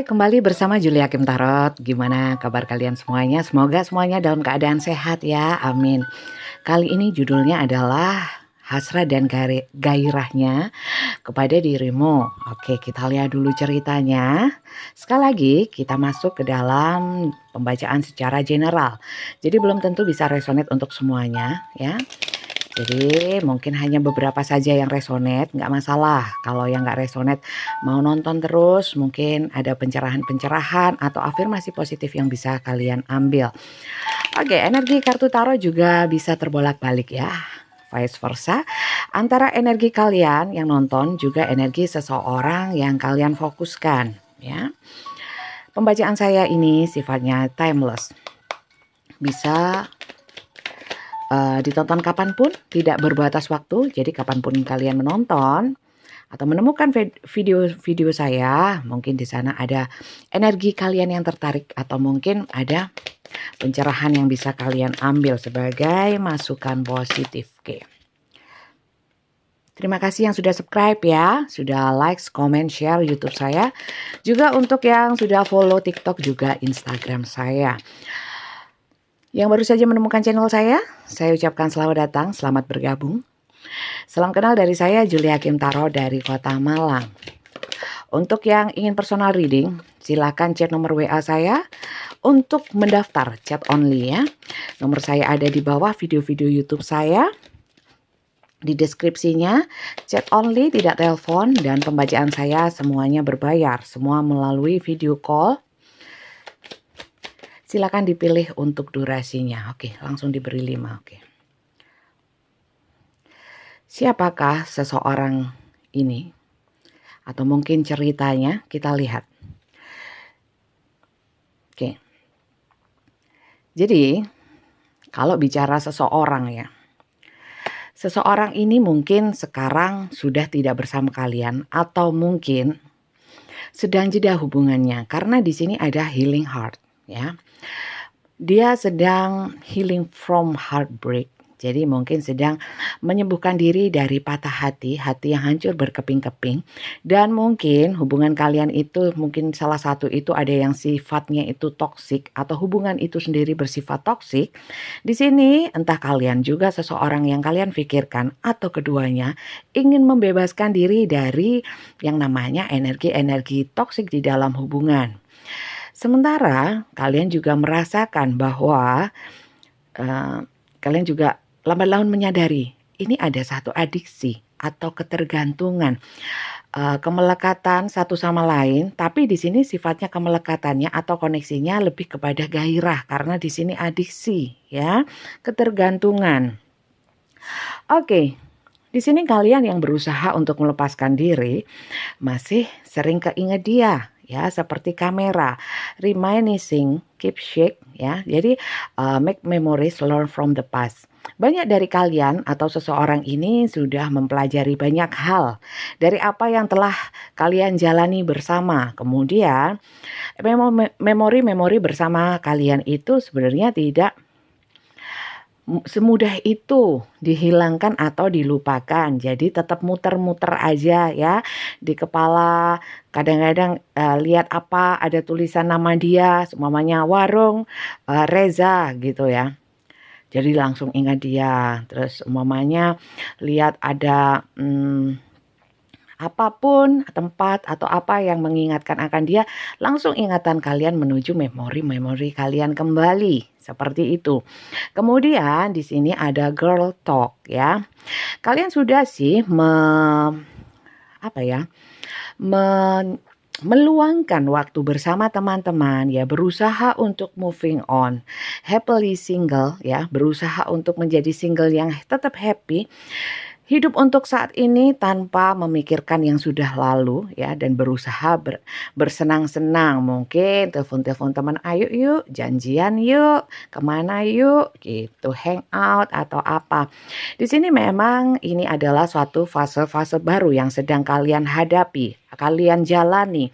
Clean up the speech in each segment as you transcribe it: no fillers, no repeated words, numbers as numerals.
kembali bersama Julia Kim Tarot. Gimana kabar kalian semuanya? Semoga semuanya dalam keadaan sehat ya, amin. Kali ini judulnya adalah hasrat dan gairahnya kepada dirimu. Oke, kita lihat dulu ceritanya. Sekali lagi kita masuk ke dalam pembacaan secara general. Jadi belum tentu bisa resonate untuk semuanya ya. Jadi mungkin hanya beberapa saja yang resonate, nggak masalah. Kalau yang nggak resonate mau nonton terus, mungkin ada pencerahan-pencerahan atau afirmasi positif yang bisa kalian ambil. Oke, energi kartu tarot juga bisa terbolak-balik ya, vice versa. Antara energi kalian yang nonton juga energi seseorang yang kalian fokuskan ya. Pembacaan saya ini sifatnya timeless. Bisa ditonton kapanpun, tidak berbatas waktu. Jadi kapanpun kalian menonton atau menemukan video saya, mungkin di sana ada energi kalian yang tertarik atau mungkin ada pencerahan yang bisa kalian ambil sebagai masukan positif. Oke. Terima kasih yang sudah subscribe ya, sudah like, comment, share YouTube saya. Juga untuk yang sudah follow TikTok juga Instagram saya. Yang baru saja menemukan channel saya ucapkan selamat datang, selamat bergabung. Salam kenal dari saya Julia Kim Tarot dari Kota Malang. Untuk yang ingin personal reading, silakan chat nomor WA saya untuk mendaftar chat only ya. Nomor saya ada di bawah video-video YouTube saya. Di deskripsinya, chat only, tidak telepon, dan pembacaan saya semuanya berbayar, semua melalui video call. Silakan dipilih untuk durasinya. Oke, langsung diberi 5. Oke. Siapakah seseorang ini? Atau mungkin ceritanya kita lihat. Oke. Jadi, kalau bicara seseorang ya. Seseorang ini mungkin sekarang sudah tidak bersama kalian atau mungkin sedang jeda hubungannya karena di sini ada healing heart ya. Dia sedang healing from heartbreak. Jadi mungkin sedang menyembuhkan diri dari patah hati yang hancur berkeping-keping. Dan mungkin hubungan kalian itu mungkin salah satu itu ada yang sifatnya itu toksik atau hubungan itu sendiri bersifat toksik. Di sini entah kalian juga seseorang yang kalian pikirkan atau keduanya ingin membebaskan diri dari yang namanya energi-energi toksik di dalam hubungan. Sementara kalian juga merasakan bahwa kalian juga lambat laun menyadari ini ada satu adiksi atau ketergantungan, kemelekatan satu sama lain. Tapi di sini sifatnya kemelekatannya atau koneksinya lebih kepada gairah karena di sini adiksi ya, ketergantungan. Oke. Di sini kalian yang berusaha untuk melepaskan diri masih sering keinget dia. Ya, seperti kamera, reminiscing, keep shake ya. Jadi make memories, learn from the past. Banyak dari kalian atau seseorang ini sudah mempelajari banyak hal dari apa yang telah kalian jalani bersama. Kemudian memori-memori bersama kalian itu sebenarnya tidak semudah itu dihilangkan atau dilupakan. Jadi tetap muter-muter aja ya di kepala. Kadang-kadang lihat apa ada tulisan nama dia, umpamanya warung Reza gitu ya. Jadi langsung ingat dia. Terus umpamanya lihat ada apapun tempat atau apa yang mengingatkan akan dia, langsung ingatan kalian menuju memori-memori kalian kembali. Seperti itu. Kemudian di sini ada girl talk ya. Kalian sudah sih meluangkan waktu bersama teman-teman ya, berusaha untuk moving on, happily single ya, berusaha untuk menjadi single yang tetap happy. Hidup untuk saat ini tanpa memikirkan yang sudah lalu ya, dan berusaha bersenang-senang. Mungkin telepon-telepon teman, ayo yuk janjian yuk, kemana yuk gitu, hang out atau apa. Di sini memang ini adalah suatu fase-fase baru yang sedang kalian hadapi, kalian jalani.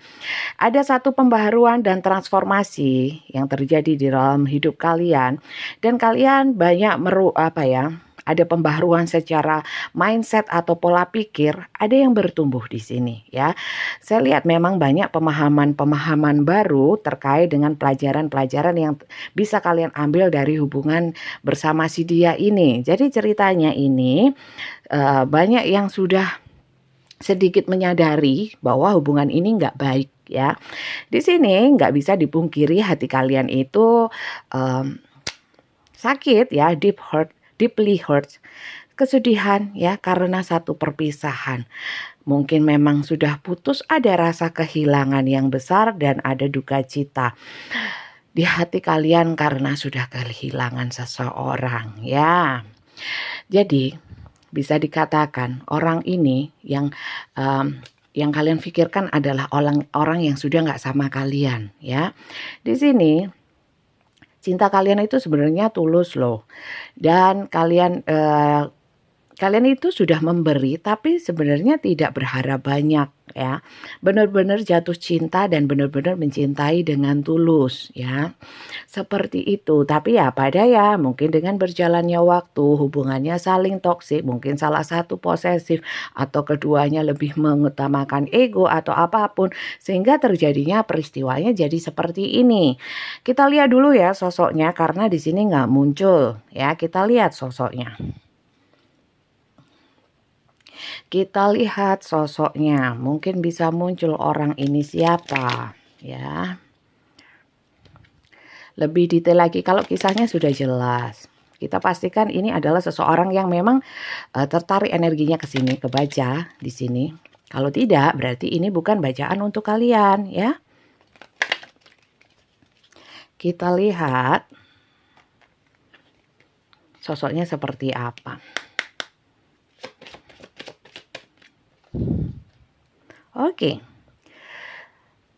Ada satu pembaharuan dan transformasi yang terjadi di dalam hidup kalian dan kalian banyak ada pembaharuan secara mindset atau pola pikir, ada yang bertumbuh di sini ya. Saya lihat memang banyak pemahaman-pemahaman baru terkait dengan pelajaran-pelajaran yang bisa kalian ambil dari hubungan bersama si dia ini. Jadi ceritanya ini banyak yang sudah sedikit menyadari bahwa hubungan ini nggak baik ya. Di sini nggak bisa dipungkiri hati kalian itu sakit ya, deeply hurt, kesedihan ya karena satu perpisahan. Mungkin memang sudah putus, ada rasa kehilangan yang besar dan ada duka cita di hati kalian karena sudah kehilangan seseorang ya. Jadi bisa dikatakan orang ini yang kalian pikirkan adalah orang yang sudah nggak sama kalian ya. Di sini cinta kalian itu sebenarnya tulus loh, dan kalian itu sudah memberi tapi sebenarnya tidak berharap banyak ya. Benar-benar jatuh cinta dan benar-benar mencintai dengan tulus ya. Seperti itu. Tapi ya pada ya mungkin dengan berjalannya waktu hubungannya saling toksik, mungkin salah satu posesif atau keduanya lebih mengutamakan ego atau apapun sehingga terjadinya peristiwanya jadi seperti ini. Kita lihat dulu ya sosoknya karena di sini nggak muncul ya. Kita lihat sosoknya. Kita lihat sosoknya, mungkin bisa muncul orang ini siapa ya. Lebih detail lagi kalau kisahnya sudah jelas. Kita pastikan ini adalah seseorang yang memang tertarik energinya ke sini, ke baja di sini. Kalau tidak, berarti ini bukan bacaan untuk kalian ya. Kita lihat sosoknya seperti apa. Oke.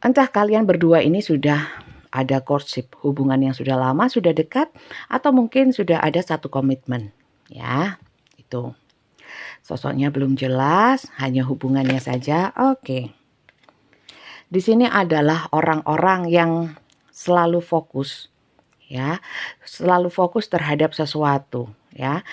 Entah kalian berdua ini sudah ada courtship, hubungan yang sudah lama, sudah dekat, atau mungkin sudah ada satu komitmen ya. Itu sosoknya belum jelas, hanya hubungannya saja. Oke. Di sini adalah orang-orang yang selalu fokus ya, selalu fokus terhadap sesuatu ya.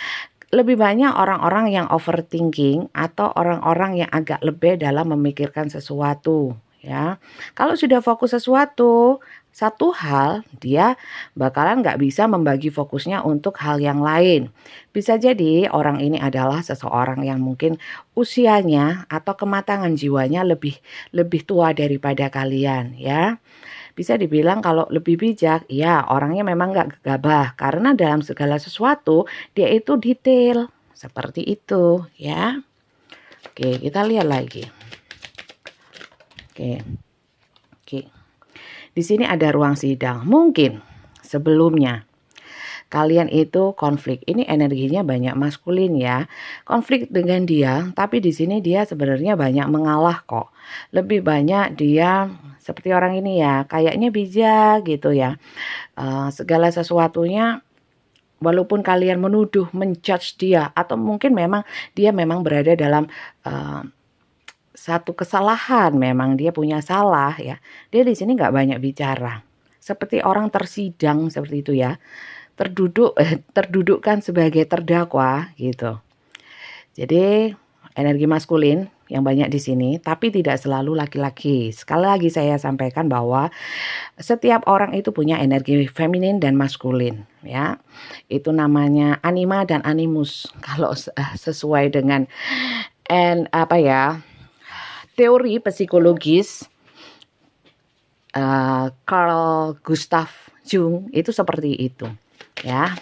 Lebih banyak orang-orang yang overthinking atau orang-orang yang agak lebih dalam memikirkan sesuatu ya. Kalau sudah fokus satu hal, dia bakalan nggak bisa membagi fokusnya untuk hal yang lain. Bisa jadi orang ini adalah seseorang yang mungkin usianya atau kematangan jiwanya lebih tua daripada kalian ya. Bisa dibilang kalau lebih bijak, ya orangnya memang nggak gegabah karena dalam segala sesuatu dia itu detail seperti itu ya. Oke, kita lihat lagi. Oke. Di sini ada ruang sidang. Mungkin sebelumnya kalian itu konflik. Ini energinya banyak maskulin ya. Konflik dengan dia, tapi di sini dia sebenarnya banyak mengalah kok. Lebih banyak dia seperti orang ini ya, kayaknya bijak gitu ya. Segala sesuatunya walaupun kalian menuduh, menjudge dia atau mungkin memang dia memang berada dalam satu kesalahan, memang dia punya salah ya. Dia di sini nggak banyak bicara. Seperti orang tersidang seperti itu ya. Terdudukkan sebagai terdakwa gitu. Jadi energi maskulin yang banyak di sini, tapi tidak selalu laki-laki. Sekali lagi saya sampaikan bahwa setiap orang itu punya energi feminin dan maskulin ya. Itu namanya anima dan animus kalau sesuai dengan teori psikologis Carl Gustav Jung itu seperti itu ya.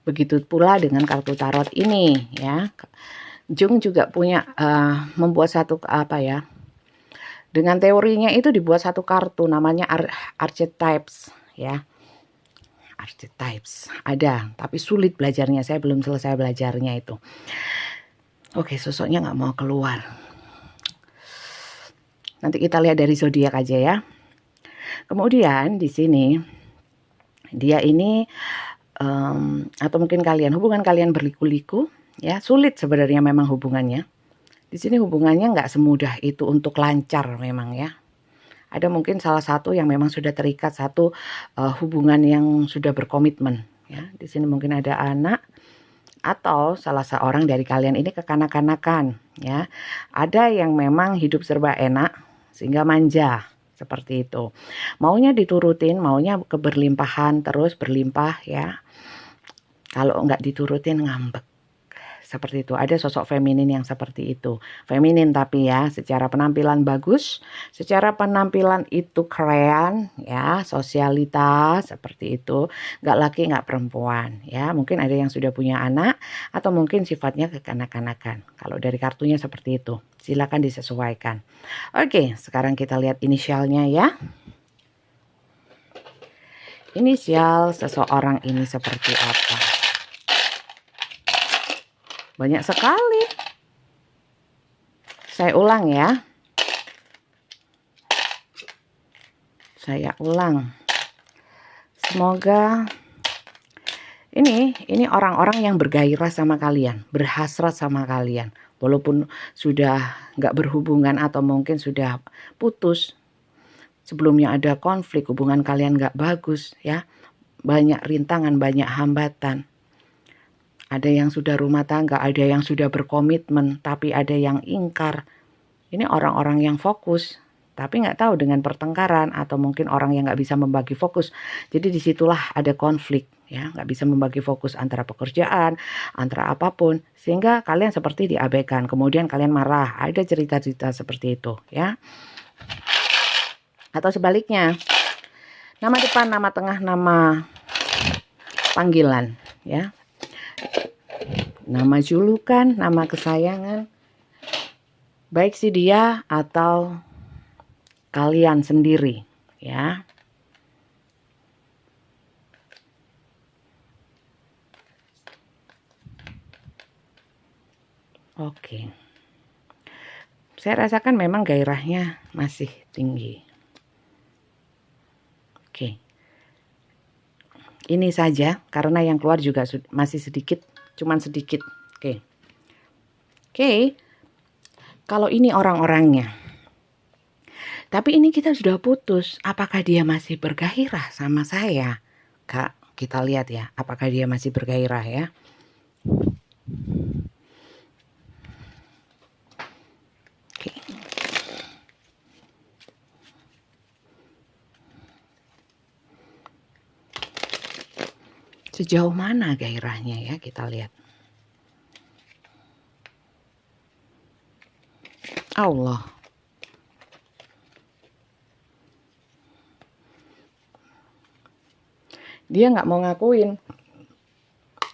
Begitu pula dengan kartu tarot ini ya. Jung juga punya membuat satu dengan teorinya itu dibuat satu kartu namanya archetypes ya. Archetypes ada, tapi sulit belajarnya. Saya belum selesai belajarnya itu. Oke, sosoknya nggak mau keluar. Nanti kita lihat dari zodiak aja ya. Kemudian di sini dia ini atau mungkin hubungan kalian berliku-liku ya, sulit sebenarnya memang hubungannya. Di sini hubungannya nggak semudah itu untuk lancar memang ya. Ada mungkin salah satu yang memang sudah terikat satu hubungan yang sudah berkomitmen ya. Di sini mungkin ada anak atau salah seorang dari kalian ini kekanak-kanakan, ya. Ada yang memang hidup serba enak sehingga manja seperti itu. Maunya diturutin, maunya keberlimpahan terus berlimpah, ya. Kalau nggak diturutin ngambek. Seperti itu. Ada sosok feminin yang seperti itu. Feminin tapi ya, secara penampilan bagus, secara penampilan itu keren, ya, sosialitas seperti itu. Nggak laki, nggak perempuan, ya. Mungkin ada yang sudah punya anak atau mungkin sifatnya kekanak-kanakan. Kalau dari kartunya seperti itu. Silakan disesuaikan. Oke, sekarang kita lihat inisialnya ya. Inisial seseorang ini seperti apa? Banyak sekali. Saya ulang ya. Saya ulang. Semoga ini orang-orang yang bergairah sama kalian, berhasrat sama kalian. Walaupun sudah nggak berhubungan atau mungkin sudah putus. Sebelumnya ada konflik, hubungan kalian nggak bagus ya. Banyak rintangan, banyak hambatan. Ada yang sudah rumah tangga, ada yang sudah berkomitmen, tapi ada yang ingkar. Ini orang-orang yang fokus, tapi nggak tahu dengan pertengkaran atau mungkin orang yang nggak bisa membagi fokus. Jadi disitulah ada konflik, ya, nggak bisa membagi fokus antara pekerjaan, antara apapun, sehingga kalian seperti diabaikan. Kemudian kalian marah, ada cerita-cerita seperti itu, ya. Atau sebaliknya, nama depan, nama tengah, nama panggilan, ya. Nama julukan, nama kesayangan, baik si dia atau kalian sendiri, ya. Oke. Saya rasakan memang gairahnya masih tinggi. Oke. Ini saja karena yang keluar juga masih sedikit. Cuman sedikit. Oke. Oke. Kalau ini orang-orangnya. Tapi ini kita sudah putus. Apakah dia masih bergairah sama saya? Kak, kita lihat ya. Apakah dia masih bergairah ya? Oke. Sejauh mana gairahnya ya, kita lihat. Allah. Dia nggak mau ngakuin.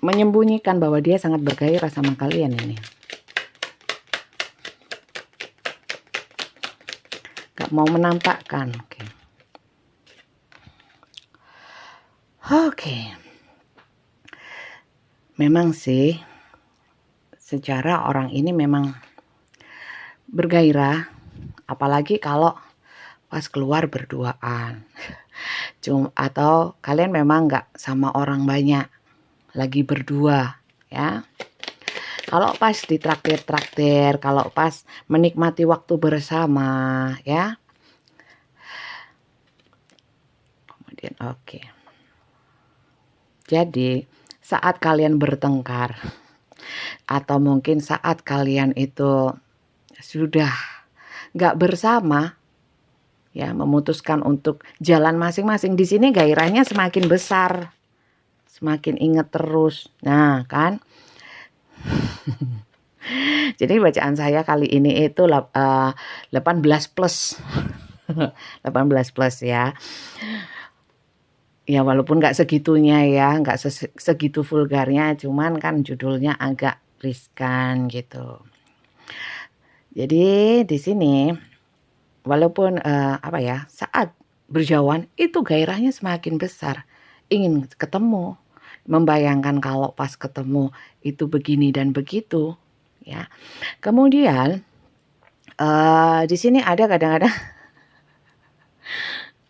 Menyembunyikan bahwa dia sangat bergairah sama kalian ini. Nggak mau menampakkan. Oke. Oke. Memang sih, secara orang ini memang bergairah, apalagi kalau pas keluar berduaan. Atau kalian memang nggak sama orang banyak, lagi berdua, ya. Kalau pas ditraktir-traktir, kalau pas menikmati waktu bersama, ya. Kemudian oke. Jadi saat kalian bertengkar atau mungkin saat kalian itu sudah nggak bersama, ya, memutuskan untuk jalan masing-masing, di sini gairahnya semakin besar, semakin inget terus. Nah kan, jadi bacaan saya kali ini itu 18 plus 18 plus ya. Ya walaupun nggak segitunya ya, nggak segitu vulgarnya, cuman kan judulnya agak riskan gitu. Jadi di sini walaupun apa ya, saat berjauhan itu gairahnya semakin besar, ingin ketemu, membayangkan kalau pas ketemu itu begini dan begitu, ya. Kemudian di sini ada kadang-kadang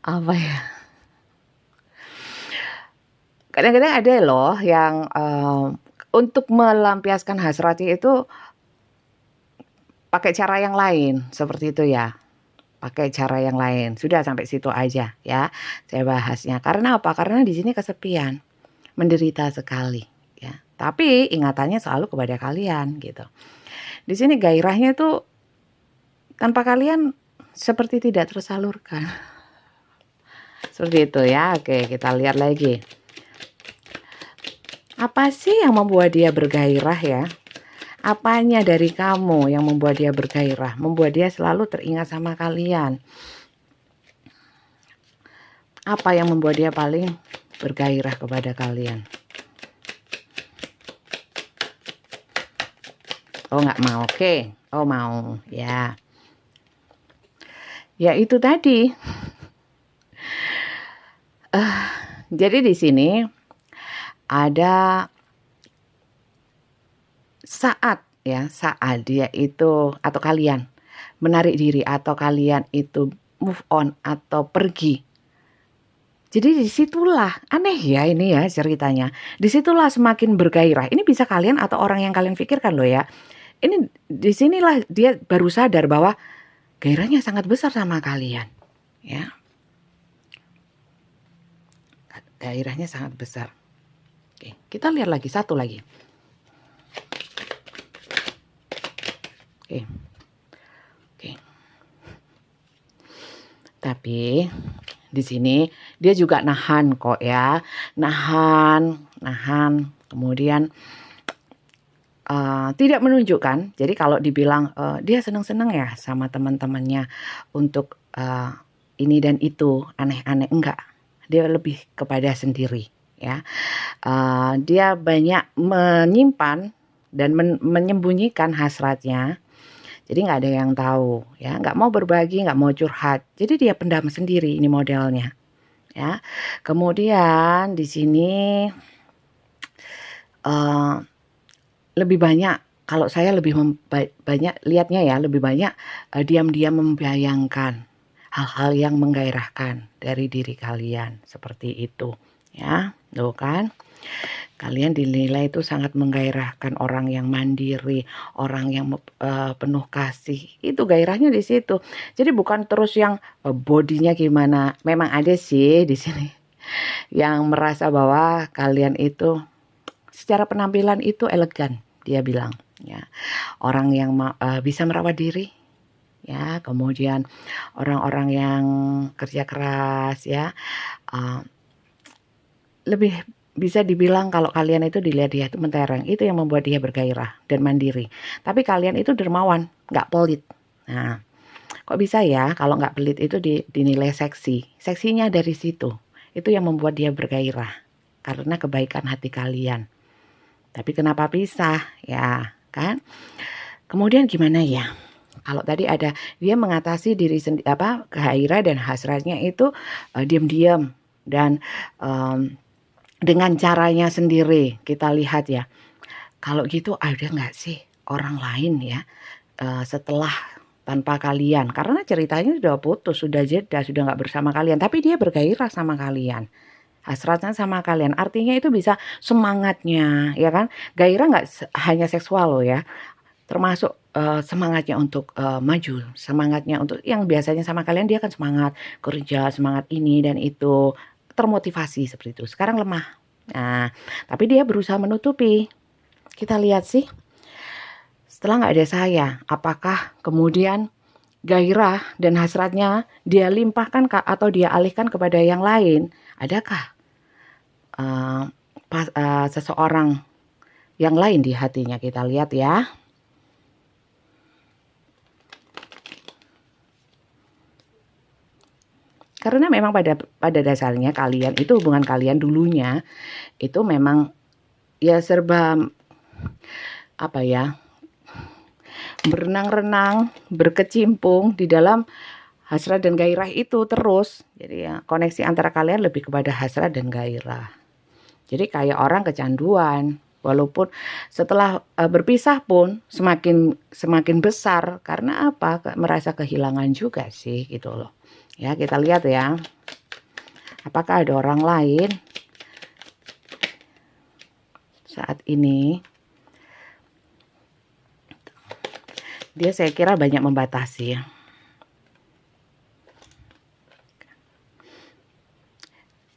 apa ya? Kadang-kadang ada loh yang untuk melampiaskan hasratnya itu pakai cara yang lain, seperti itu ya. Pakai cara yang lain. Sudah sampai situ aja ya saya bahasnya. Karena apa? Karena di sini kesepian. menderita sekali ya. Tapi ingatannya selalu kepada kalian gitu. Di sini gairahnya tuh tanpa kalian seperti tidak tersalurkan. Seperti itu ya. Oke, kita lihat lagi. Apa sih yang membuat dia bergairah ya? Apanya dari kamu yang membuat dia bergairah? Membuat dia selalu teringat sama kalian. Apa yang membuat dia paling bergairah kepada kalian? Oh, nggak mau. Oke. Oh, mau. Ya. Ya, itu tadi. Jadi di sini ada saat dia itu atau kalian menarik diri atau kalian itu move on atau pergi. Jadi disitulah aneh ya ini ya ceritanya. Disitulah semakin bergairah. Ini bisa kalian atau orang yang kalian pikirkan loh ya. Ini disinilah dia baru sadar bahwa gairahnya sangat besar sama kalian. Ya, gairahnya sangat besar. Oke, kita lihat lagi satu lagi. Oke. Tapi di sini dia juga nahan kok ya. Nahan. Kemudian tidak menunjukkan. Jadi kalau dibilang dia seneng-seneng ya sama teman-temannya untuk ini dan itu aneh-aneh, enggak. Dia lebih kepada sendiri ya. Dia banyak menyimpan dan menyembunyikan hasratnya. Jadi nggak ada yang tahu ya, nggak mau berbagi, nggak mau curhat. Jadi dia pendam sendiri ini modelnya ya. Kemudian di sini lebih banyak, kalau saya lebih banyak lihatnya ya, lebih banyak diam-diam membayangkan hal-hal yang menggairahkan dari diri kalian seperti itu ya. Tuh kan. Kalian dinilai itu sangat menggairahkan, orang yang mandiri, orang yang penuh kasih. Itu gairahnya di situ. Jadi bukan terus yang bodinya gimana. Memang ada sih di sini yang merasa bahwa kalian itu secara penampilan itu elegan, dia bilang ya. Orang yang bisa merawat diri ya, kemudian orang-orang yang kerja keras ya. Lebih bisa dibilang kalau kalian itu dilihat dia itu mentereng, itu yang membuat dia bergairah dan mandiri. Tapi kalian itu dermawan, nggak pelit. Nah, kok bisa ya kalau nggak pelit itu dinilai seksi? Seksinya dari situ. Itu yang membuat dia bergairah. Karena kebaikan hati kalian. Tapi kenapa pisah? Ya, kan? Kemudian gimana ya? Kalau tadi ada dia mengatasi diri sendiri gairah dan hasratnya itu diam-diam dan dengan caranya sendiri. Kita lihat ya. Kalau gitu ada nggak sih orang lain ya setelah tanpa kalian? Karena ceritanya sudah putus, sudah jeda, sudah nggak bersama kalian. Tapi dia bergairah sama kalian. Hasratnya sama kalian. Artinya itu bisa semangatnya, ya kan? Gairah nggak hanya seksual loh ya. Termasuk semangatnya untuk maju. Semangatnya untuk yang biasanya sama kalian dia kan semangat kerja, semangat ini dan itu. Termotivasi seperti itu. Sekarang lemah. Nah, tapi dia berusaha menutupi. Kita lihat sih. Setelah nggak ada saya, apakah kemudian gairah dan hasratnya dia limpahkan atau dia alihkan kepada yang lain? Adakah seseorang yang lain di hatinya? Kita lihat ya. Karena memang pada dasarnya kalian itu hubungan kalian dulunya itu memang ya serba berenang-renang, berkecimpung di dalam hasrat dan gairah itu terus. Jadi ya koneksi antara kalian lebih kepada hasrat dan gairah. Jadi kayak orang kecanduan. Walaupun setelah berpisah pun semakin besar karena apa? Merasa kehilangan juga sih gitu loh. Ya, kita lihat ya. Apakah ada orang lain saat ini? Dia saya kira banyak membatasi ya.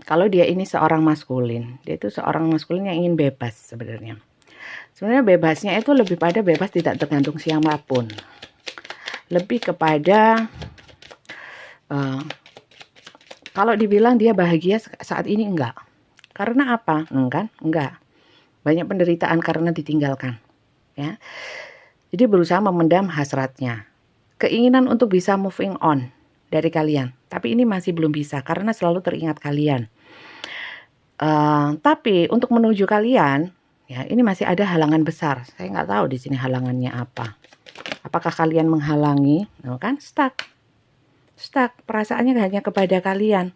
kalau dia ini seorang maskulin, dia itu seorang maskulin yang ingin bebas sebenarnya. Sebenarnya bebasnya itu lebih pada bebas tidak tergantung siapapun. Lebih kepada kalau dibilang dia bahagia saat ini enggak. Karena apa? Enggak. Banyak penderitaan karena ditinggalkan. Ya. Jadi berusaha memendam hasratnya. Keinginan untuk bisa moving on dari kalian. Tapi ini masih belum bisa karena selalu teringat kalian. Tapi untuk menuju kalian, ya ini masih ada halangan besar. Saya nggak tahu di sini halangannya apa. Apakah kalian menghalangi? Kan stuck. Perasaannya hanya kepada kalian.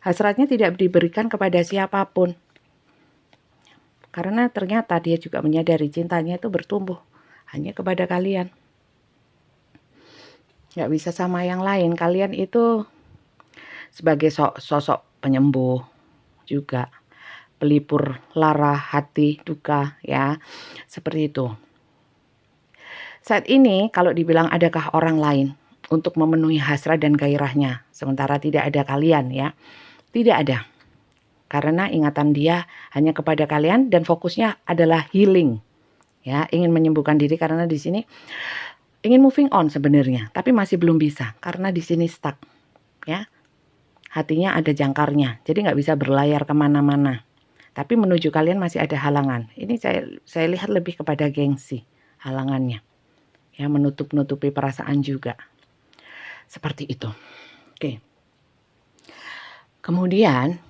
Hasratnya tidak diberikan kepada siapapun. Karena ternyata dia juga menyadari cintanya itu bertumbuh hanya kepada kalian. Nggak bisa sama yang lain. Kalian itu sebagai sosok penyembuh juga. Pelipur lara hati duka, ya. Seperti itu. Saat ini kalau dibilang adakah orang lain untuk memenuhi hasrat dan gairahnya, sementara tidak ada kalian, ya. Tidak ada. Karena ingatan dia hanya kepada kalian dan fokusnya adalah healing. Ya, ingin menyembuhkan diri karena di sini ingin moving on sebenarnya, tapi masih belum bisa karena di sini stuck. Ya. Hatinya ada jangkarnya, jadi nggak bisa berlayar kemana-mana. Tapi menuju kalian masih ada halangan. Ini saya lihat lebih kepada gengsi halangannya. Ya, menutup-nutupi perasaan juga. Seperti itu. Oke. Kemudian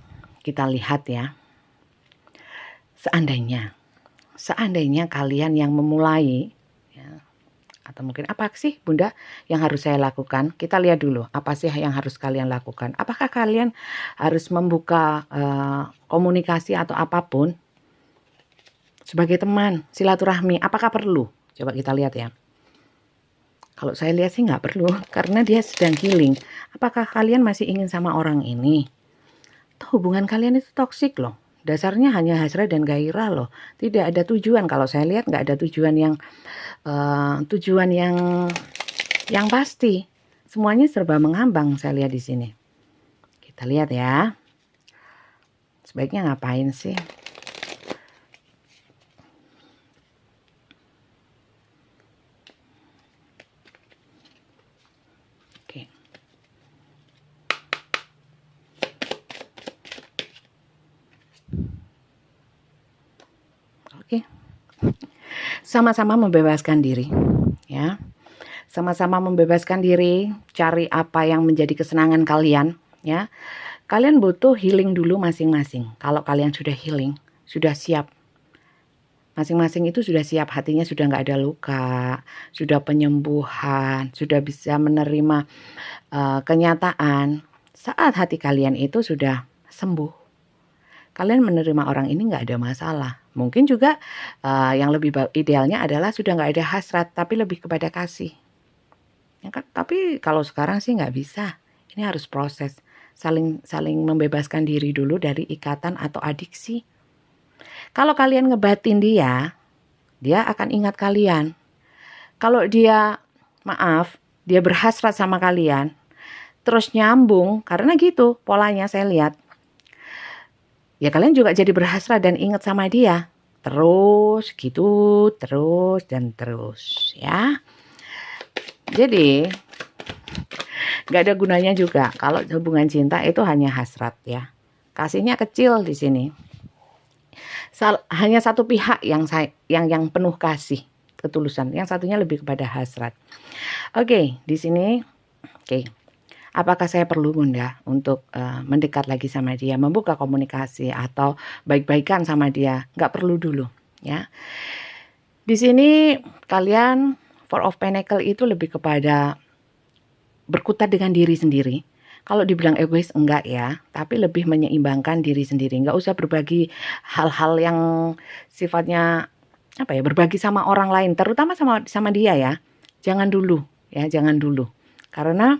kita lihat ya. Seandainya kalian yang memulai, ya, atau mungkin apa sih Bunda yang harus saya lakukan? Kita lihat dulu apa sih yang harus kalian lakukan. Apakah kalian harus membuka komunikasi atau apapun sebagai teman, silaturahmi? Apakah perlu? Coba kita lihat ya. Kalau saya lihat sih nggak perlu, karena dia sedang healing. Apakah kalian masih ingin sama orang ini? Hubungan kalian itu toksik loh. Dasarnya hanya hasrat dan gairah loh. Tidak ada tujuan. Kalau saya lihat nggak ada tujuan yang pasti. Semuanya serba mengambang saya lihat di sini. Kita lihat ya. Sebaiknya ngapain sih? Oke. Sama-sama membebaskan diri, ya. Sama-sama membebaskan diri, cari apa yang menjadi kesenangan kalian, ya. Kalian butuh healing dulu masing-masing. Kalau kalian sudah healing, sudah siap. Masing-masing itu sudah siap, hatinya sudah nggak ada luka, sudah penyembuhan, sudah bisa menerima kenyataan. Saat hati kalian itu sudah sembuh, kalian menerima orang ini nggak ada masalah. Mungkin juga yang lebih idealnya adalah sudah nggak ada hasrat, tapi lebih kepada kasih. Ya kan? Tapi kalau sekarang sih nggak bisa. Ini harus proses. Saling membebaskan diri dulu dari ikatan atau adiksi. Kalau kalian ngebatin dia akan ingat kalian. Kalau dia, dia berhasrat sama kalian, terus nyambung, karena gitu polanya saya lihat. Ya kalian juga jadi berhasrat dan ingat sama dia. Terus gitu, terus dan terus ya. Jadi gak ada gunanya juga kalau hubungan cinta itu hanya hasrat ya. Kasihnya kecil di sini. Hanya satu pihak yang penuh kasih, ketulusan. Yang satunya lebih kepada hasrat. Oke, di sini oke. Apakah saya perlu Bunda untuk mendekat lagi sama dia, membuka komunikasi atau baik-baikan sama dia? Nggak perlu dulu, ya. Di sini kalian Four of Pentacles itu lebih kepada berkutat dengan diri sendiri. Kalau dibilang egois enggak ya, tapi lebih menyeimbangkan diri sendiri. Nggak usah berbagi hal-hal yang sifatnya berbagi sama orang lain, terutama sama dia ya. Jangan dulu ya, jangan dulu. Karena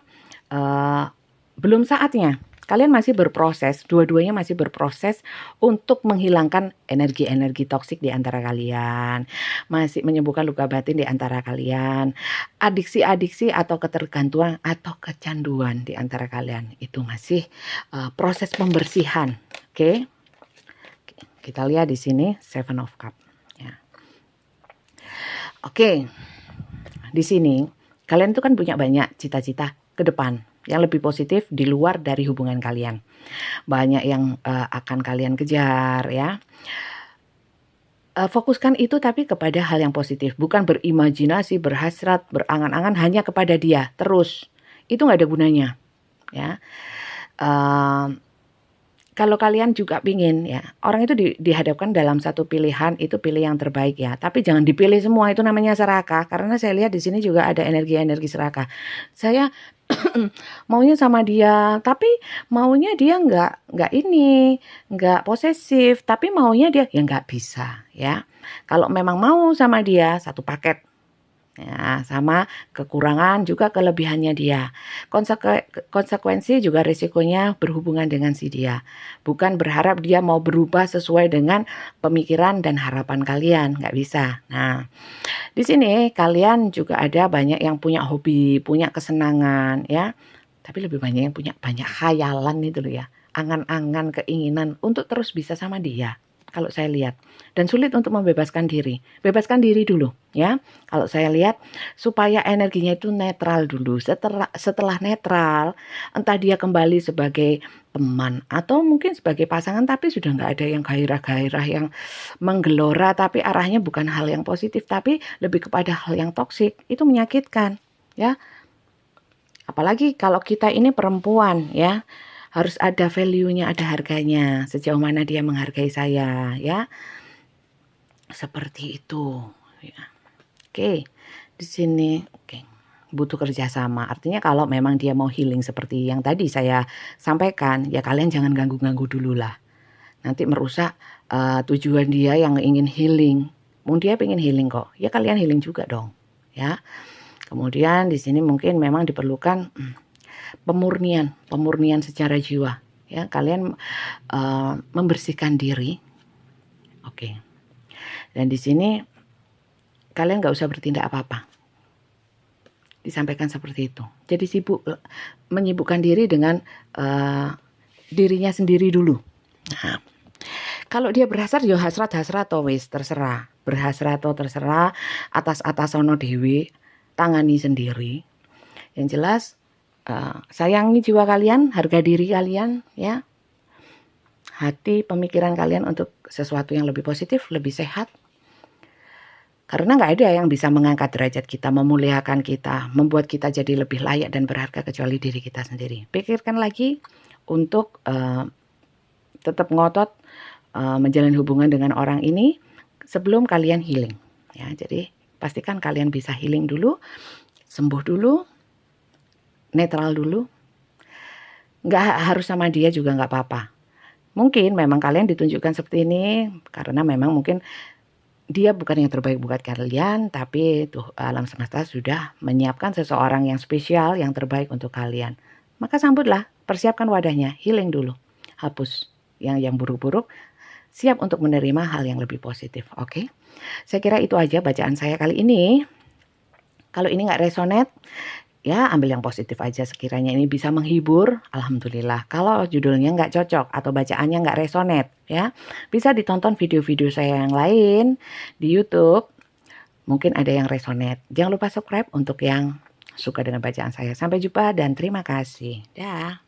belum saatnya. Kalian masih berproses, dua-duanya masih berproses untuk menghilangkan energi-energi toksik di antara kalian. Masih menyembuhkan luka batin di antara kalian. Adiksi-adiksi atau ketergantungan atau kecanduan di antara kalian. Itu masih proses pembersihan Oke. Kita lihat di sini Seven of Cup. Ya. Oke. Di sini kalian itu kan punya banyak cita-cita ke depan yang lebih positif di luar dari hubungan kalian. Banyak yang akan kalian kejar ya. Fokuskan itu tapi kepada hal yang positif, bukan berimajinasi, berhasrat, berangan-angan hanya kepada dia terus. Itu nggak ada gunanya, ya. Kalau kalian juga pingin ya, orang itu dihadapkan dalam satu pilihan, itu pilih yang terbaik ya. Tapi jangan dipilih semua, itu namanya serakah. Karena saya lihat di sini juga ada energi-energi serakah. Saya maunya sama dia, tapi maunya dia nggak posesif, tapi maunya dia ya nggak bisa ya. Kalau memang mau sama dia satu paket. Ya, sama kekurangan juga kelebihannya dia. Konsekuensi juga risikonya berhubungan dengan si dia. Bukan berharap dia mau berubah sesuai dengan pemikiran dan harapan kalian, nggak bisa. Nah, di sini kalian juga ada banyak yang punya hobi, punya kesenangan ya. Tapi lebih banyak yang punya banyak khayalan itu loh ya. Angan-angan, keinginan untuk terus bisa sama dia. Kalau saya lihat, dan sulit untuk membebaskan diri. Bebaskan diri dulu ya. Kalau saya lihat supaya energinya itu netral dulu. Setelah netral, entah dia kembali sebagai teman atau mungkin sebagai pasangan, tapi sudah nggak ada yang gairah-gairah yang menggelora, tapi arahnya bukan hal yang positif, tapi lebih kepada hal yang toksik. Itu menyakitkan ya. Apalagi kalau kita ini perempuan ya. Harus ada value-nya, ada harganya. Sejauh mana dia menghargai saya, ya. Seperti itu. Ya. Oke, di sini butuh kerjasama. Artinya kalau memang dia mau healing seperti yang tadi saya sampaikan, ya kalian jangan ganggu-ganggu dulu lah. Nanti merusak tujuan dia yang ingin healing. Dia pengen healing kok, ya kalian healing juga dong, ya. Kemudian di sini mungkin memang diperlukan pemurnian secara jiwa ya. Kalian membersihkan diri. Oke. Dan di sini kalian nggak usah bertindak apa-apa, disampaikan seperti itu. Jadi menyibukkan diri dengan dirinya sendiri dulu. Nah, kalau dia berhasrat ya hasrat wis terserah, berhasrat terserah, atas sono dewi, tangani sendiri. Yang jelas sayangi jiwa kalian, harga diri kalian ya. Hati, pemikiran kalian untuk sesuatu yang lebih positif, lebih sehat. Karena nggak ada yang bisa mengangkat derajat kita, memuliakan kita, membuat kita jadi lebih layak dan berharga kecuali diri kita sendiri. Pikirkan lagi untuk tetap ngotot menjalin hubungan dengan orang ini sebelum kalian healing ya. Jadi pastikan kalian bisa healing dulu, sembuh dulu, netral dulu. Nggak harus sama dia juga nggak apa-apa. Mungkin memang kalian ditunjukkan seperti ini karena memang mungkin dia bukan yang terbaik buat kalian, tapi tuh alam semesta sudah menyiapkan seseorang yang spesial, yang terbaik untuk kalian. Maka sambutlah, persiapkan wadahnya, healing dulu. Hapus yang buruk-buruk, siap untuk menerima hal yang lebih positif. Oke? Saya kira itu aja bacaan saya kali ini. Kalau ini nggak resonate, ya ambil yang positif aja, sekiranya ini bisa menghibur, alhamdulillah. Kalau judulnya nggak cocok atau bacaannya nggak resonate, ya bisa ditonton video-video saya yang lain di YouTube. Mungkin ada yang resonate. Jangan lupa subscribe untuk yang suka dengan bacaan saya. Sampai jumpa dan terima kasih. Dah.